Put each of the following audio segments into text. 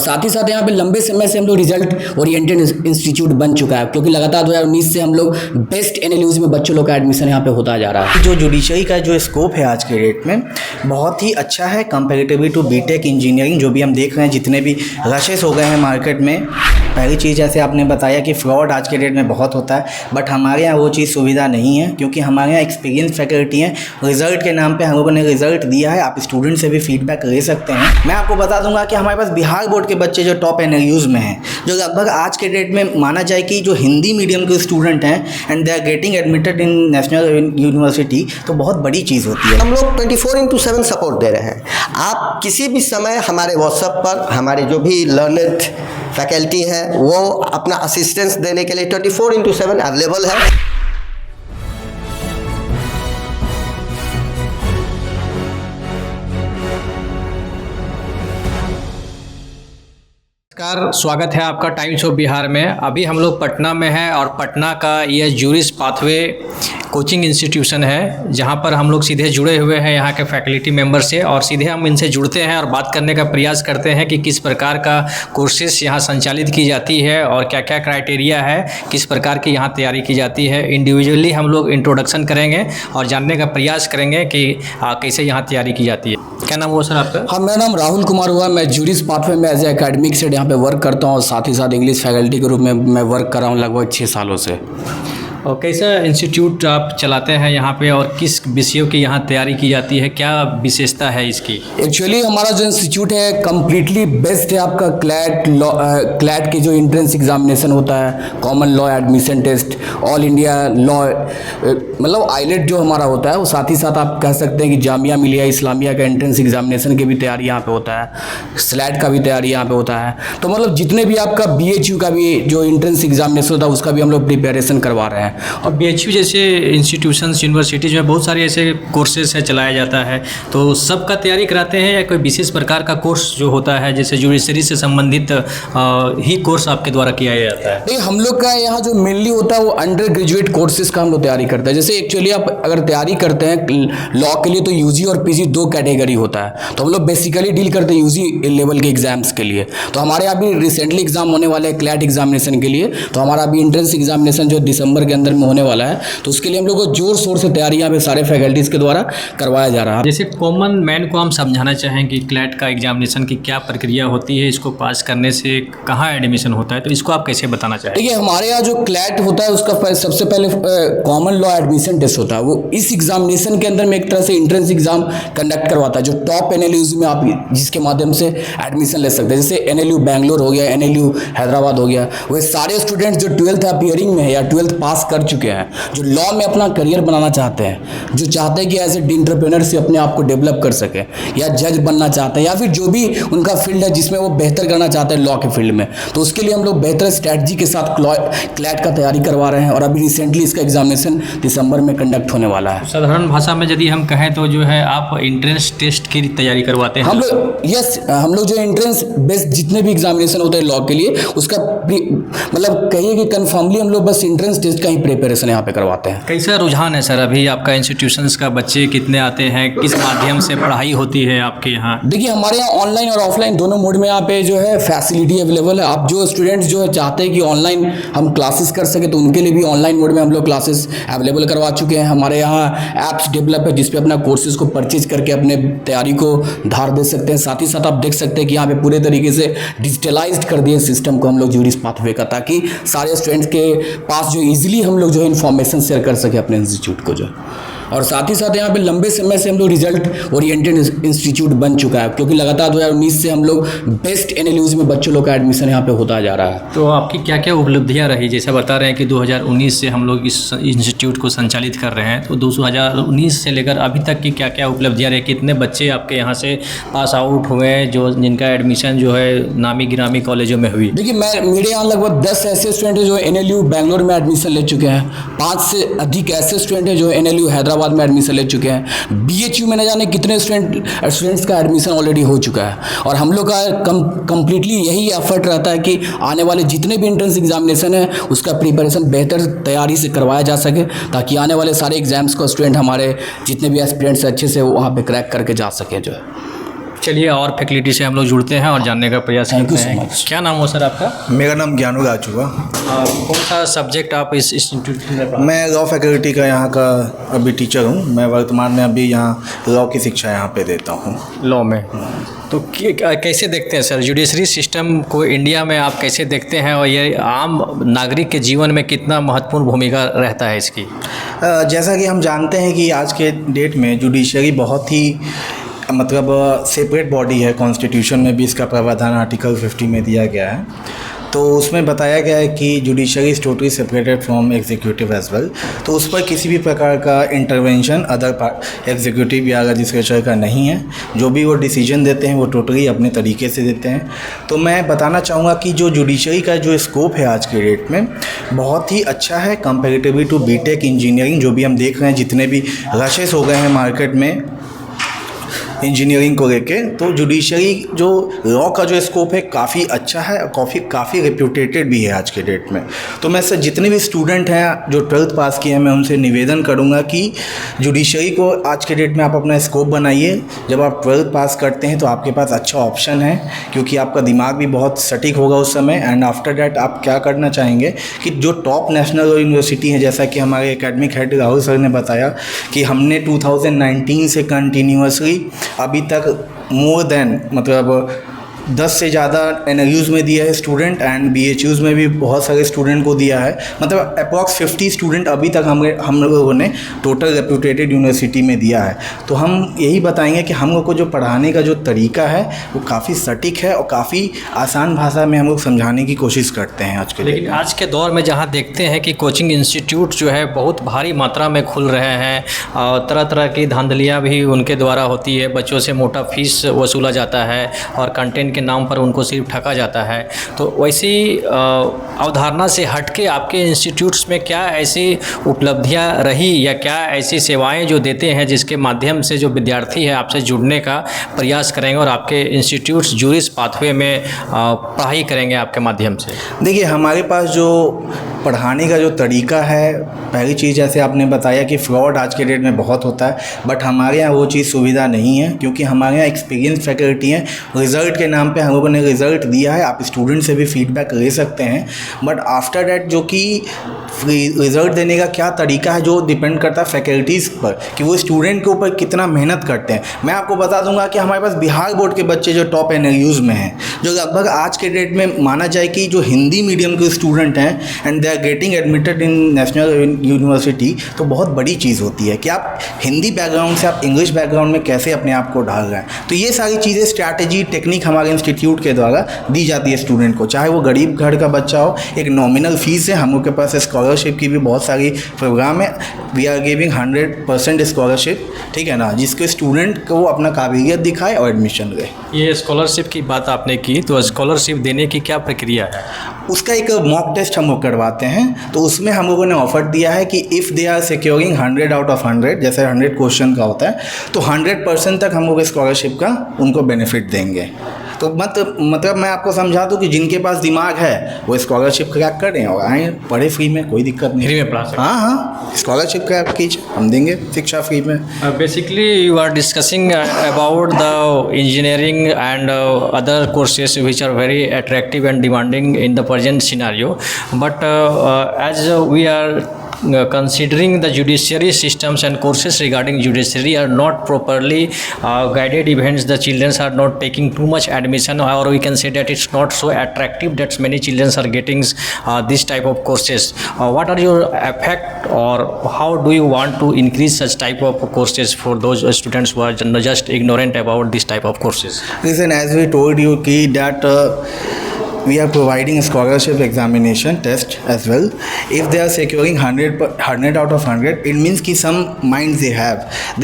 साथ ही साथ यहाँ पे लंबे समय से हम लोग रिजल्ट ओरिएंटेड इंस्टीट्यूट बन चुका है, क्योंकि लगातार 2019 से हम लोग बेस्ट एनएलयूज में बच्चों लोग का एडमिशन यहाँ पे होता जा रहा है। जो जुडिशरी का जो स्कोप है आज के डेट में बहुत ही अच्छा है कंपैरेटिवली टू बीटेक इंजीनियरिंग। जो भी हम देख रहे हैं जितने भी रशेस हो गए हैं मार्केट में, पहली चीज़ जैसे आपने बताया कि फ्रॉड आज के डेट में बहुत होता है, बट हमारे यहाँ वो चीज़ सुविधा नहीं है, क्योंकि हमारे यहाँ एक्सपीरियंस फैकल्टी हैं। रिज़ल्ट के नाम पे हम लोगों ने रिज़ल्ट दिया है, आप स्टूडेंट से भी फीडबैक ले सकते हैं। मैं आपको बता दूंगा कि हमारे पास बिहार बोर्ड के बच्चे जो टॉप एनएलयूज़ में हैं, जो लगभग आज के डेट में माना जाए कि जो हिंदी मीडियम के स्टूडेंट हैं and they are getting admitted in national university, तो बहुत बड़ी चीज़ होती है। हम लोग 24/7 सपोर्ट दे रहे हैं। आप किसी भी समय हमारे व्हाट्सएप पर हमारे जो भी लर्नेड फैकल्टी हैं वो अपना असिस्टेंस देने के लिए 24/7 अवेलेबल है। नमस्कार, स्वागत है आपका टाइम्स ऑफ बिहार में। अभी हम लोग पटना में हैं और पटना का ये जूरिस पाथवे कोचिंग इंस्टीट्यूशन है, जहां पर हम लोग सीधे जुड़े हुए हैं यहाँ के फैकल्टी मेंबर से, और सीधे हम इनसे जुड़ते हैं और बात करने का प्रयास करते हैं कि किस प्रकार का कोर्सेस यहाँ संचालित की जाती है और क्या क्या क्राइटेरिया है, किस प्रकार की यहाँ तैयारी की जाती है। इंडिविजुअली हम लोग इंट्रोडक्शन करेंगे और जानने का प्रयास करेंगे कि कैसे यहाँ तैयारी की जाती है। क्या नाम हुआ सर आपका? हाँ, मेरा नाम राहुल कुमार हुआ। मैं जूरिस पाथवे में एज ए एकेडमिक से यहाँ पे वर्क करता हूँ और साथ ही साथ इंग्लिश फैकल्टी के रूप में मैं वर्क कर रहा हूँ लगभग 6 सालों से। और कैसा इंस्टीट्यूट आप चलाते हैं यहाँ पे और किस विषयों की यहाँ तैयारी की जाती है, क्या विशेषता है इसकी? एक्चुअली हमारा जो इंस्टीट्यूट है कम्प्लीटली बेस्ट है आपका क्लैट के जो एंट्रेंस एग्जामिनेशन होता है, common law admission test, all India law, मतलब आईलेट जो हमारा होता है वो, साथ ही साथ आप कह सकते हैं कि जामिया मिलिया इस्लामिया का एंट्रेंस एग्जामिनेशन की भी तैयारी यहाँ पे होता है, स्लैट का भी तैयारी यहाँ पे होता है। तो मतलब जितने भी आपका BHU का भी जो एंट्रेंस एग्जामिनेशन होता है उसका भी हम लोग प्रिपरेशन करवा रहे हैं। और BHU जैसे इंस्टीट्यूशंस यूनिवर्सिटीज़ में बहुत सारे ऐसे कोर्सेज है चलाया जाता है, तो सबका तैयारी कराते हैं या कोई विशेष प्रकार का कोर्स जो होता है जैसे जुडिशरी से संबंधित ही कोर्स आपके द्वारा किया जाता है? नहीं, हम लोग का यहाँ जो मेनली होता है वो अंडर ग्रेजुएट कोर्सेज का हम लोग तैयारी करते हैं। जैसे एक्चुअली आप अगर तैयारी करते हैं लॉ के लिए तो UG और PG 2 कैटेगरी होता है, तो हम लोग बेसिकली डील करते हैं UG लेवल के एग्जाम्स के लिए। तो हमारे यहाँ भी रिसेंटली एग्जाम होने वाले हैं क्लैट एग्जामिनेशन के लिए, तो हमारा अभी एंट्रेंस एग्जामिनेशन जो दिसंबर के अंदर में होने वाला है, तो उसके लिए हम लोग को जोर शोर से तैयारी यहाँ पे सारे फैकल्टीज़ के द्वारा करवाया जा रहा है। जैसे कॉमन मैन को हम समझाना चाहें कि क्लैट का एग्जामिनेशन की क्या प्रक्रिया होती है, इसको पास करने से कहाँ एडमिशन होता है, तो इसको आप कैसे बताना चाहेंगे? देखिए, हमारे यहाँ जो क्लैट होता है उसका सबसे पहले कॉमन लॉ एडमिशन टेस्ट होता है। वो इस एग्जामिनेशन के अंदर में एक तरह से एंट्रेंस एग्जाम कंडक्ट करवाता है, जो टॉप एनएलयूज में आप जिसके माध्यम से एडमिशन ले सकते हैं। जैसे NLU बैंगलोर हो गया, NLU हैदराबाद हो गया, वो सारे स्टूडेंट्स जो 12th अपीयरिंग में है या 12th पास कर चुके हैं, जो लॉ में अपना करियर बनाना चाहते हैं, जो चाहते हैं कि एज ए एंटरप्रेन्योर से अपने आप को डेवलप कर सके, या जज बनना चाहते हैं, या फिर जो भी उनका फील्ड है जिसमें वो बेहतर करना चाहते हैं लॉ के फील्ड में, तो उसके लिए हम लोग बेहतर स्ट्रैटेजी के साथ क्लैट का तैयारी करवा रहे हैं। और अभी रिसेंटली इसका एग्जामिनेशन दिसंबर में कंडक्ट होने वाला है। साधारण भाषा में यदि हम कहें तो जो है आप एंट्रेंस टेस्ट की तैयारी करवाते हैं? हम लोग जो एंट्रेंस बेस्ड जितने भी एग्जामिनेशन होते हैं लॉ के लिए, उसका मतलब कहिए कि कन्फर्मली हम लोग बस एंट्रेंस टेस्ट का ही प्रिपरेशन यहाँ पे करवाते हैं। कैसा रुझान है सर अभी आपका इंस्टीट्यूशंस का? बच्चे कितने आते हैं, किस माध्यम से पढ़ाई होती है आपके यहाँ? देखिए, हमारे यहाँ ऑनलाइन और ऑफलाइन दोनों मोड में यहाँ पे जो है फैसिलिटी अवेलेबल है। आप जो स्टूडेंट्स जो है चाहते हैं कि ऑनलाइन हम क्लासेस कर सके, तो उनके लिए भी ऑनलाइन मोड में हम लोग क्लासेस अवेलेबल करवा चुके हैं। हमारे यहाँ ऐप्स डेवलप है जिसपे अपना कोर्सेज को परचेज करके अपने तैयारी को धार दे सकते हैं। साथ ही साथ आप देख सकते हैं कि यहाँ पे पूरे तरीके से डिजिटलाइज्ड कर दिए सिस्टम को हम लोग जूरिस पाथवे का, ताकि सारे स्टूडेंट्स के पास जो ईजिली हम लोग जो है इन्फॉर्मेशन शेयर कर सके अपने इंस्टीट्यूट को जो। और साथ ही साथ यहाँ पे लंबे समय से हम लोग रिजल्ट ओरिएंटेड इंस्टीट्यूट बन चुका है, क्योंकि लगातार 2019 से हम लोग बेस्ट एनएलयूज में बच्चों लोग का एडमिशन यहाँ पे होता जा रहा है। तो आपकी क्या क्या उपलब्धियाँ रही? जैसा बता रहे हैं कि 2019 से हम लोग इस इंस्टीट्यूट को संचालित कर रहे हैं, तो 2019 से लेकर अभी तक की क्या क्या उपलब्धियाँ रही? कितने बच्चे आपके यहाँ से पास आउट हुए जो जिनका एडमिशन जो है नामी गिरामी कॉलेजों में हुई? देखिए, मेरे यहाँ लगभग 10 ऐसे स्टूडेंट हैं जो NLU बैंगलोर में एडमिशन ले चुके हैं, 5 से अधिक ऐसे स्टूडेंट हैं जो NLU हैदराबाद में एडमिशन ले चुके हैं, BHU में न जाने कितने स्टूडेंट्स का एडमिशन ऑलरेडी हो चुका है। और हम लोग का कंप्लीटली यही एफर्ट रहता है कि आने वाले जितने भी एंट्रेंस एग्जामिनेशन है उसका प्रिपरेशन बेहतर तैयारी से करवाया जा सके, ताकि आने वाले सारे एग्जाम्स को स्टूडेंट हमारे जितने भी एस्पिरेंट्स अच्छे से वहाँ पे क्रैक करके जा सके जो है। चलिए और फैकल्टी से हम लोग जुड़ते हैं और जानने का प्रयास Thank you करते so हैं। much. क्या नाम हो सर आपका? मेरा नाम ज्ञानू राजूगा। कौन सा सब्जेक्ट आप इस इंस्टीट्यूट में पढ़ा? मैं लॉ फैकल्टी का यहाँ का अभी टीचर हूँ। मैं वर्तमान में अभी यहाँ लॉ की शिक्षा यहाँ पे देता हूँ। लॉ में। तो कैसे देखते हैं सर जुडिशरी सिस्टम को इंडिया में, आप कैसे देखते हैं और ये आम नागरिक के जीवन में कितना महत्वपूर्ण भूमिका रहता है इसकी? जैसा कि हम जानते हैं कि आज के डेट में जुडिशरी बहुत ही मतलब सेपरेट बॉडी है। कॉन्स्टिट्यूशन में भी इसका प्रावधान आर्टिकल 50 में दिया गया है। तो उसमें बताया गया है कि judiciary is totally separated from executive as well. तो उस पर किसी भी प्रकार का इंटरवेंशन अदर एग्जीक्यूटिव या लेजिस्लेचर का नहीं है। जो भी वो डिसीजन देते हैं वो टोटली अपने तरीके से देते हैं। तो मैं बताना चाहूँगा कि जो जुडिशरी का जो स्कोप है आज के डेट में बहुत ही अच्छा है कंपैरेटिवली टू बीटेक इंजीनियरिंग। जो भी हम देख रहे हैं जितने भी रशेस हो गए हैं मार्केट में इंजीनियरिंग को लेके, तो जुडिशरी जो लॉ का जो स्कोप है काफ़ी अच्छा है और काफ़ी रेप्यूटेटेड भी है आज के डेट में। तो मैं सर जितने भी स्टूडेंट हैं जो 12th पास किए हैं मैं उनसे निवेदन करूंगा कि जुडिशरी को आज के डेट में आप अपना स्कोप बनाइए। जब आप 12th पास करते हैं तो आपके पास अच्छा ऑप्शन है, क्योंकि आपका दिमाग भी बहुत सटीक होगा उस समय। एंड आफ्टर डैट आप क्या करना चाहेंगे कि जो टॉप नेशनल यूनिवर्सिटी हैं, जैसा कि हमारे एकेडमिक हेड राहुल सर ने बताया कि हमने 2019 से कंटिन्यूसली अभी तक मोर देन मतलब 10 से ज़्यादा NLUs में दिया है स्टूडेंट एंड BHUs में भी बहुत सारे स्टूडेंट को दिया है। मतलब अप्रॉक्स 50 स्टूडेंट अभी तक हम लोगों ने टोटल रेप्यूटेटेड यूनिवर्सिटी में दिया है। तो हम यही बताएंगे कि हम लोग को जो पढ़ाने का जो तरीका है वो काफ़ी सटीक है और काफ़ी आसान भाषा में हम लोग समझाने की कोशिश करते हैं आज के लिए। लेकिन आज के दौर में जहाँ देखते हैं कि कोचिंग इंस्टीट्यूट जो है बहुत भारी मात्रा में खुल रहे हैं और तरह तरह की धांधलियाँ भी उनके द्वारा होती है। बच्चों से मोटा फीस वसूला जाता है और कंटेंट के नाम पर उनको सिर्फ ठगा जाता है। तो वैसी अवधारणा से हटके आपके इंस्टीट्यूट्स में क्या ऐसी उपलब्धियां रही या क्या ऐसी सेवाएं जो देते हैं जिसके माध्यम से जो विद्यार्थी है आपसे जुड़ने का प्रयास करेंगे और आपके इंस्टीट्यूट्स जूरिस पाथवे में पढ़ाई करेंगे आपके माध्यम से? देखिए, हमारे पास जो पढ़ाने का जो तरीका है, पहली चीज़ जैसे आपने बताया कि फ्रॉड आज के डेट में बहुत होता है, बट हमारे यहाँ वो चीज़ सुविधा नहीं है, क्योंकि हमारे यहाँ एक्सपीरियंस फैकल्टी हैं। रिज़ल्ट के नाम पे हम लोगों ने रिज़ल्ट दिया है, आप स्टूडेंट से भी फीडबैक ले सकते हैं। बट आफ्टर डैट जो कि रिज़ल्ट देने का क्या तरीका है जो डिपेंड करता है फैकल्टीज़ पर कि वो स्टूडेंट के ऊपर कितना मेहनत करते हैं। मैं आपको बता दूंगा कि हमारे पास बिहार बोर्ड के बच्चे जो टॉप NLUs में हैं, जो लगभग आज के डेट में माना जाए कि जो हिंदी मीडियम के स्टूडेंट हैं and they are getting admitted in national university, तो बहुत बड़ी चीज़ होती है कि आप हिंदी बैकग्राउंड से आप इंग्लिश बैकग्राउंड में कैसे अपने आप को ढाल रहे हैं। तो ये सारी चीज़ें स्ट्रैटेजी टेक्निक हमारे इंस्टीट्यूट के द्वारा दी जाती है स्टूडेंट को, चाहे वो गरीब घर का बच्चा हो। एक नॉमिनल फीस है, हम लोग के पास स्कॉलरशिप की भी बहुत सारी प्रोग्राम है। वी आर गिविंग 100% स्कॉलरशिप, ठीक है ना, जिसके स्टूडेंट को वो अपना काबिलियत दिखाए और एडमिशन ले। ये स्कॉलरशिप की बात आपने की, तो स्कॉलरशिप देने की क्या प्रक्रिया है? उसका एक मॉक टेस्ट हम लोग करवाते हैं। तो उसमें हम लोगों ने ऑफर दिया है कि if they are securing 100 out of 100, जैसे 100 क्वेश्चन का होता है, तो 100% तक हम लोग स्कॉलरशिप का उनको बेनिफिट देंगे। तो मतलब मैं आपको समझा दूँ कि जिनके पास दिमाग है वो स्कॉलरशिप क्रैक करें और आए पढ़े फ्री में, कोई दिक्कत नहीं। फ्री में पढ़ा सकते? हाँ, स्कॉलरशिप क्रैक कीजिए, हम देंगे शिक्षा फ्री में। Basically, you are discussing about the engineering and other courses which are very attractive and demanding in the present scenario. But as we are considering the judiciary systems and courses regarding judiciary are not properly guided events, the children are not taking too much admission, or we can say that it's not so attractive that many children are getting this type of courses. What are your effect, or how do you want to increase such type of courses for those students who are just ignorant about this type of courses? Listen, as we told you that we are providing a scholarship examination test as well. If they are securing 100 out of 100, it means कि some minds they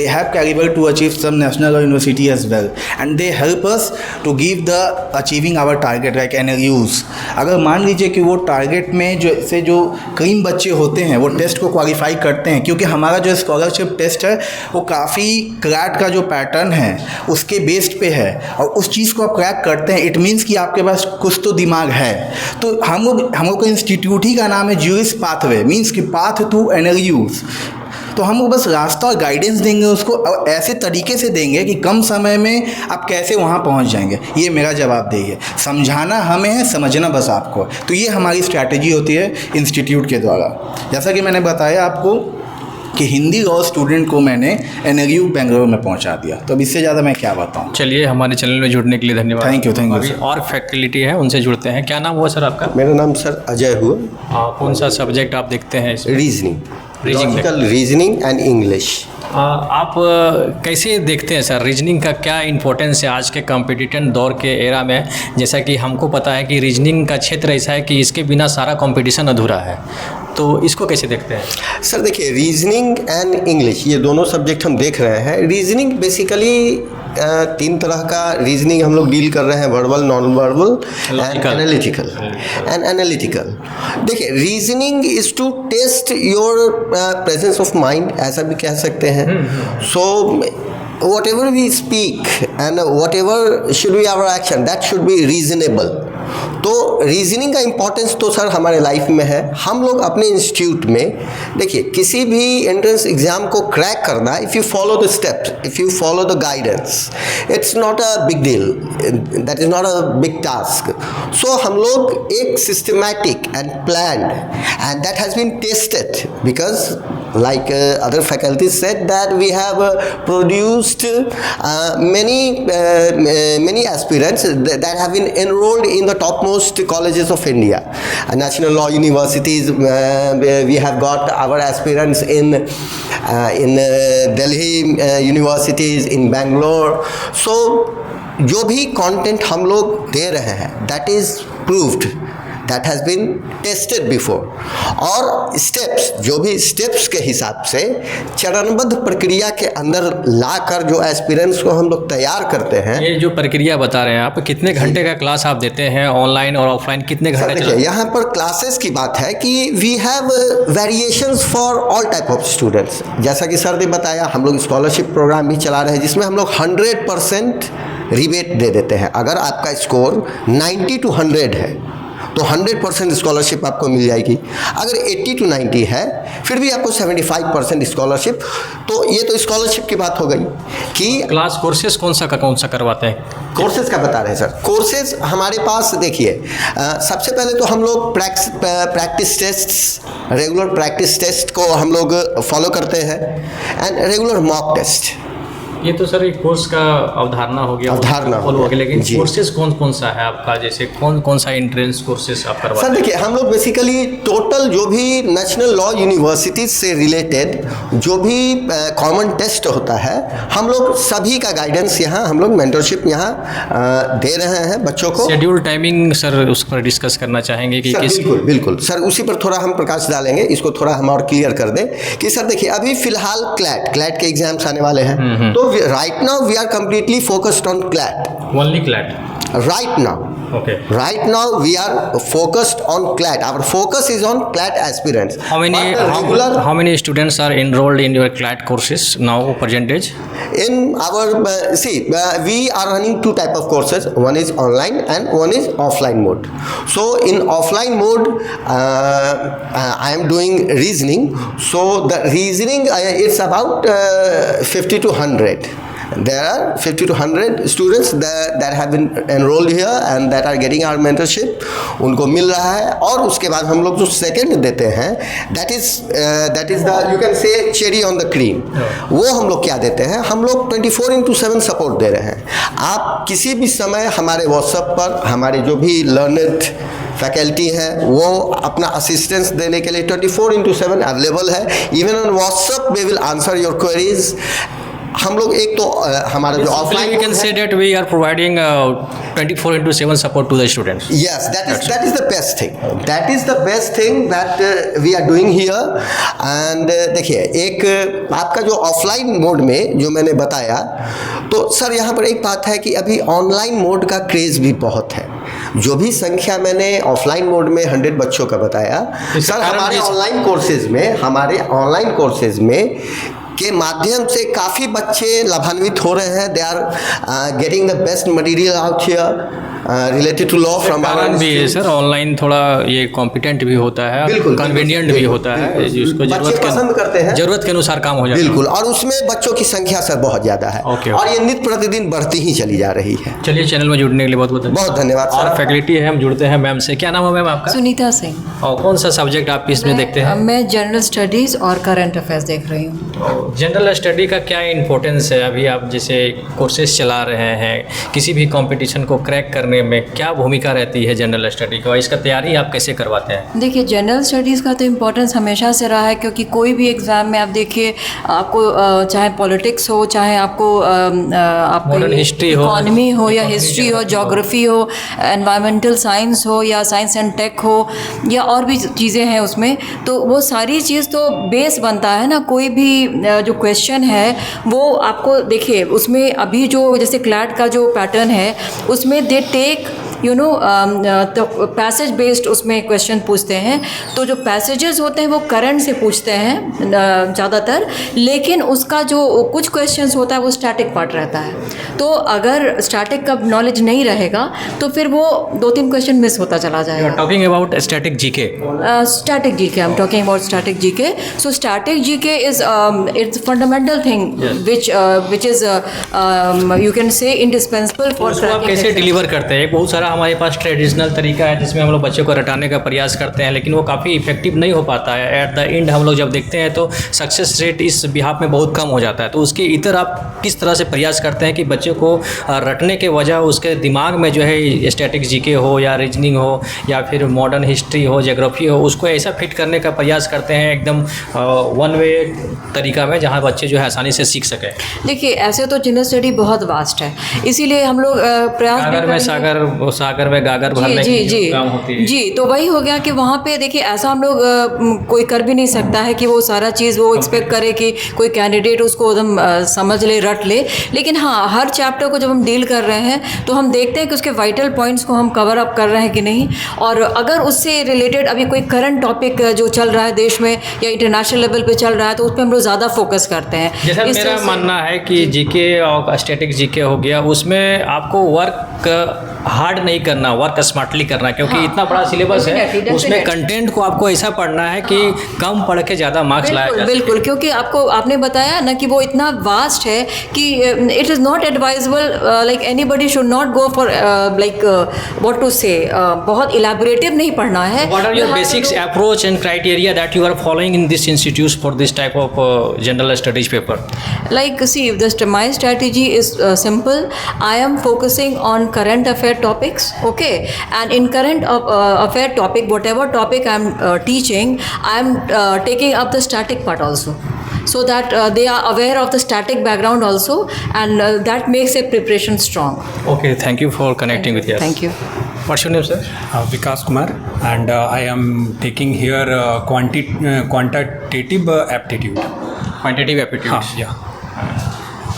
have caliber to achieve some national university as well, and they help us to give the achieving our target like NLUs. अगर मान लीजिए कि वो target में जो कई बच्चे होते हैं वो टेस्ट को क्वालिफाई करते हैं, क्योंकि हमारा जो स्कॉलरशिप टेस्ट है वो काफ़ी क्लैट का जो पैटर्न है उसके बेस्ड पे है, और उस चीज़ को आप क्रैक करते हैं, इट मीन्स कि आपके पास कुछ तो दिमाग है। तो हम लोग का इंस्टीट्यूट ही का नाम है जूरिस पाथवे, मीन्स कि पाथ टू NLUs। तो हम वो बस रास्ता और गाइडेंस देंगे उसको, और ऐसे तरीके से देंगे कि कम समय में आप कैसे वहाँ पहुँच जाएंगे। ये मेरा जवाबदेही है। समझाना हमें है, समझना बस आपको। तो ये हमारी स्ट्रैटेजी होती है इंस्टीट्यूट के द्वारा। जैसा कि मैंने बताया आपको कि हिंदी लॉ स्टूडेंट को मैंने NLU बेंगलोर में पहुंचा दिया, तो अब इससे ज़्यादा मैं क्या बताऊं। चलिए, हमारे चैनल में जुड़ने के लिए धन्यवाद। थैंक यू अभी सर। और फैकल्टी है, उनसे जुड़ते हैं। क्या नाम हुआ सर आपका? मेरा नाम सर अजय हुआ। कौन सा सब्जेक्ट आप देखते हैं इसमें? रीजनिंग, Reasoning में। Logical reasoning and English. आप कैसे देखते हैं सर, रीजनिंग का क्या इंपॉर्टेंस है आज के कॉम्पिटिटिव दौर के एरा में? जैसा कि हमको पता है कि रीजनिंग का क्षेत्र ऐसा है कि इसके बिना सारा कंपटीशन अधूरा है, तो इसको कैसे देखते हैं? सर देखिए, रीजनिंग एंड इंग्लिश ये दोनों सब्जेक्ट हम देख रहे हैं। रीजनिंग बेसिकली 3 तरह का रीजनिंग हम लोग डील कर रहे हैं, verbal, non verbal and analytical. देखिए, reasoning is to test your presence of mind, ऐसा भी कह सकते हैं। So whatever we speak and whatever should be our action, that should be reasonable. तो रीजनिंग का इम्पोर्टेंस तो सर हमारे लाइफ में है। हम लोग अपने इंस्टीट्यूट में देखिए, किसी भी एंट्रेंस एग्ज़ाम को क्रैक करना, if you follow the steps, if you follow the guidance, it's not a big deal, that is not a big task. So हम लोग एक systematic and planned, and that has been tested because like other faculties said that we have produced many aspirants that have been enrolled in the topmost colleges of India, national law universities. We have got our aspirants in Delhi universities, in Bangalore. So जो भी content हम लोग दे रहे हैं, that is proved, that has been tested before. और steps, जो भी steps के हिसाब से चरणबद्ध प्रक्रिया के अंदर लाकर जो एस्पिरेंट्स को हम लोग तैयार करते हैं। ये जो प्रक्रिया बता रहे हैं आप, कितने घंटे का क्लास आप देते हैं, ऑनलाइन और ऑफलाइन कितने घंटे? देखिए, यहाँ पर क्लासेस की बात है कि we have variations for all type of students. जैसा कि सर ने बताया, हम लोग स्कॉलरशिप प्रोग्राम भी चला रहे हैं जिसमें हम लोग 100% रिबेट दे देते हैं। अगर आपका स्कोर 90 to 100 है तो 100% स्कॉलरशिप आपको मिल जाएगी। अगर 80 to 90 है फिर भी आपको 75% स्कॉलरशिप। तो ये तो स्कॉलरशिप की बात हो गई कि क्लास कोर्सेज कौन सा करवाते हैं? कोर्सेज का बता रहे हैं सर। कोर्सेज हमारे पास देखिए, सबसे पहले तो हम लोग practice tests, regular practice test को हम लोग फॉलो करते हैं, एंड रेगुलर मॉक टेस्ट। ये तो सर एक कोर्स का अवधारणा हो गया, अवधारणा फॉलो हो गया, लेकिन जी। कोर्सेज कौन सा है आपका? जैसे कौन सा एंट्रेंस कोर्सेज आप करवाते सर हैं? देखिए, हम लोग बेसिकली टोटल जो भी नेशनल लॉ यूनिवर्सिटीज से रिलेटेड जो भी कॉमन टेस्ट होता है, हम लोग सभी का गाइडेंस यहाँ, हम लोग मेंटरशिप यहाँ दे रहे हैं बच्चों को। शेड्यूल टाइमिंग सर उस पर डिस्कस करना चाहेंगे कि सर किस? बिल्कुल बिल्कुल सर, उसी पर थोड़ा हम प्रकाश डालेंगे। इसको थोड़ा हम और क्लियर कर दें कि सर देखिए, अभी फिलहाल क्लैट के एग्जाम्स आने वाले हैं, तो right now we are completely focused on CLAT. Only CLAT? Right now. Okay. Right now we are focused on CLAT. Our focus is on CLAT aspirants. How many students are enrolled in your CLAT courses now, percentage? In our we are running 2 type of courses. One is online and one is offline mode. So in offline mode, I am doing reasoning. So the reasoning it's about 50 to 100. There are 50 to 100 students that have been enrolled here and that are getting our mentorship. उनको मिल रहा है। और उसके बाद हम लोग जो second देते हैं, that is the you can say cherry on the cream. वो हम लोग क्या देते हैं, हम लोग 24/7 सपोर्ट दे रहे हैं। आप किसी भी समय हमारे व्हाट्सएप पर हमारे जो भी लर्नड फैकल्टी हैं वो अपना असिस्टेंस देने के लिए 24/7 अवेलेबल है। Even on WhatsApp we will answer your queries. हम लोग एक तो हमारा जो offline, we can say that we are providing 24/7 support to the students. Yes, that is the best thing. That is the best thing that we are doing here. And देखिए, एक आपका जो ऑफलाइन मोड में जो मैंने बताया, तो sir यहाँ पर एक बात है कि अभी ऑनलाइन मोड का क्रेज़ भी बहुत है। जो भी संख्या मैंने ऑफलाइन मोड में 100 बच्चों का बताया, सर हमारे ऑनलाइन कोर्सेज में के माध्यम से काफ़ी बच्चे लाभान्वित हो रहे हैं। They are getting the best material out here. related to law from our कारण भी है institute. सर, ऑनलाइन थोड़ा ये कॉम्पिटेंट भी होता है, बिल्कुल, कन्वीनियंट भी होता है, जिसको बच्चे पसंद करते हैं। ज़रूरत के अनुसार काम हो जाता है। बिल्कुल, और उसमें बच्चों की संख्या सर बहुत ज़्यादा है ओके। और ये नित्य प्रतिदिन बढ़ती ही चली जा रही है। चलिए, चैनल में जुड़ने के लिए बहुत बहुत बहुत धन्यवाद और सर। फैकल्टी है, हम जुड़ते हैं मैम से। क्या नाम है मैम आपका? सुनीता सिंह। और कौन सा सब्जेक्ट आप इसमें देखते हैं? मैं जनरल स्टडीज़ और करंट अफेयर्स देख रही हूँ। जनरल स्टडी का क्या इंपॉर्टेंस है? अभी आप जैसे कोर्सेज चला रहे हैं, किसी भी कंपटीशन को क्रैक करने में क्या भूमिका रहती है जनरल स्टडी का, इसका तैयारी आप कैसे करवाते हैं? देखिए, जनरल स्टडीज़ का तो इम्पोर्टेंस हमेशा से रहा है, क्योंकि कोई भी एग्ज़ाम में आप देखिए, आपको चाहे पॉलिटिक्स हो, चाहे आपको Modern history हो, इकोनॉमी हो या हिस्ट्री हो, जोग्राफ़ी हो, एनवायरमेंटल साइंस हो या साइंस एंड टेक हो या और भी चीज़ें हैं उसमें, तो वो सारी चीज़ तो बेस बनता है ना। कोई भी जो क्वेश्चन है वो आपको देखिए, उसमें अभी जो जैसे क्लैट का जो पैटर्न है उसमें दे टेक तो पैसेज बेस्ड उसमें क्वेश्चन पूछते हैं। तो जो पैसेजेस होते हैं वो करंट से पूछते हैं ज़्यादातर, लेकिन उसका जो कुछ क्वेश्चंस होता है वो स्टैटिक पार्ट रहता है। तो अगर स्टैटिक का नॉलेज नहीं रहेगा तो फिर वो 2-3 क्वेश्चन मिस होता चला जाएगा। Talking about static GK. Static GK, I'm talking about static GK. So static GK is it's a fundamental thing, which is you can say indispensable for उसको आप cracking कैसे exams. डिलीवर करते हैं? बहुत सारा हमारे पास ट्रेडिशनल तरीका है जिसमें हम लोग बच्चों को रटाने का प्रयास करते हैं, लेकिन वो काफ़ी इफेक्टिव नहीं हो पाता है। एट द एंड हम लोग जब देखते हैं तो सक्सेस रेट इस बिहाफ में बहुत कम हो जाता है। तो उसके इतर आप किस तरह से प्रयास करते हैं कि बच्चों को रटने के वजह उसके दिमाग में जो है स्टैटिक जीके हो या रीजनिंग हो या फिर मॉडर्न हिस्ट्री हो, ज्योग्राफी हो, उसको ऐसा फिट करने का प्रयास करते हैं एकदम वन वे तरीका में, जहाँ बच्चे जो है आसानी से सीख सकें? देखिए, ऐसे तो जनरल स्टडी बहुत वास्ट है, इसीलिए हम लोग प्रयास भी सागर में करेंगे। सागर में गागर भरने जी की जी जो काम होती है। जी, तो वही हो गया कि वहाँ पे देखिए, ऐसा हम लोग कोई कर भी नहीं सकता है कि वो सारा चीज़ वो एक्सपेक्ट करे कि कोई कैंडिडेट उसको एकदम समझ ले, रट ले। लेकिन हाँ, हर चैप्टर को जब हम डील कर रहे हैं तो हम देखते हैं कि उसके वाइटल पॉइंट्स को हम कवर अप कर रहे हैं कि नहीं, और अगर उससे रिलेटेड अभी कोई करंट टॉपिक जो चल रहा है देश में या इंटरनेशनल लेवल पे चल रहा है तो उस पर हम लोग ज़्यादा फोकस करते हैं। जैसा इस मेरा तरह से- मानना है कि जीके और स्टैटिक जीके हो गया, उसमें आपको वर्क हार्ड नहीं करना, वर्क स्मार्टली करना, क्योंकि हाँ, इतना बड़ा हाँ, सिलेबस है, definitely, उसमें definitely। कंटेंट को आपको ऐसा पढ़ना है कि कम पढ़ के ज़्यादा मार्क्स लाया बिल्कुल जा बिल्कुल, क्योंकि आपने बताया ना कि वो इतना वास्ट है कि it is not advisable, like anybody should not go for like what to say, बहुत इलेबोरेटिव नहीं पढ़ना है। What are You your have to basics do- approach and criteria that you are following in this institute for this type of general studies paper? Like, see, my strategy is simple. I am focusing on current affair topics, okay? And in current affair topic, whatever topic I'm teaching, I'm taking up the static part also, so that they are aware of the static background also, and that makes a preparation strong. Okay, thank you for connecting with us. Thank you. What's your name, sir? Vikas Kumar, and I am taking here quantitative aptitude. Quantitative aptitude. Yeah.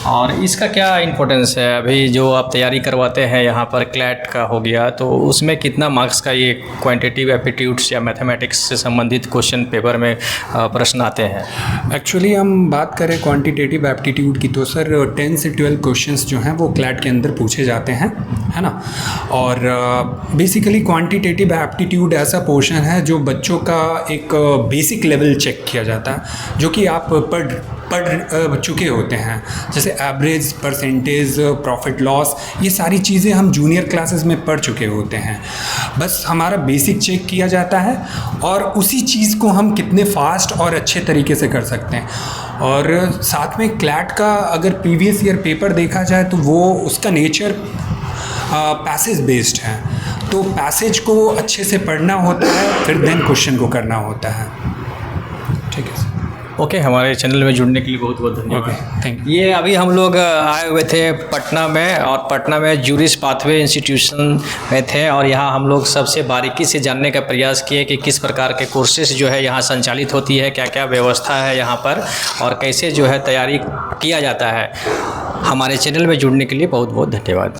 और इसका क्या importance है? अभी जो आप तैयारी करवाते हैं यहाँ पर क्लैट का हो गया, तो उसमें कितना मार्क्स का ये क्वांटिटेटिव एप्टीट्यूड्स या मैथमेटिक्स से संबंधित क्वेश्चन पेपर में प्रश्न आते हैं? एक्चुअली हम बात करें क्वांटिटेटिव एप्टीट्यूड की तो सर 10 से 12 क्वेश्चंस जो हैं वो क्लैट के अंदर पूछे जाते हैं, है ना। और बेसिकली क्वांटिटेटिव एप्टीट्यूड ऐसा पोर्शन है जो बच्चों का एक बेसिक लेवल चेक किया जाता है, जो कि आप पढ़ चुके होते हैं, जैसे एवरेज, परसेंटेज, प्रॉफिट लॉस, ये सारी चीज़ें हम जूनियर क्लासेस में पढ़ चुके होते हैं। बस हमारा बेसिक चेक किया जाता है और उसी चीज़ को हम कितने फास्ट और अच्छे तरीके से कर सकते हैं। और साथ में क्लैट का अगर प्रीवियस ईयर पेपर देखा जाए तो वो उसका नेचर पैसेज बेस्ड है, तो पैसेज को अच्छे से पढ़ना होता है, फिर देन क्वेश्चन को करना होता है। ठीक है सर। ओके, हमारे चैनल में जुड़ने के लिए बहुत बहुत धन्यवाद। Thank you. ये अभी हम लोग आए हुए थे पटना में, और पटना में जूरिस पाथवे इंस्टीट्यूशन में थे, और यहाँ हम लोग सबसे बारीकी से जानने का प्रयास किए कि किस प्रकार के कोर्सेज जो है यहाँ संचालित होती है, क्या क्या व्यवस्था है यहाँ पर, और कैसे जो है तैयारी किया जाता है। हमारे चैनल में जुड़ने के लिए बहुत बहुत धन्यवाद।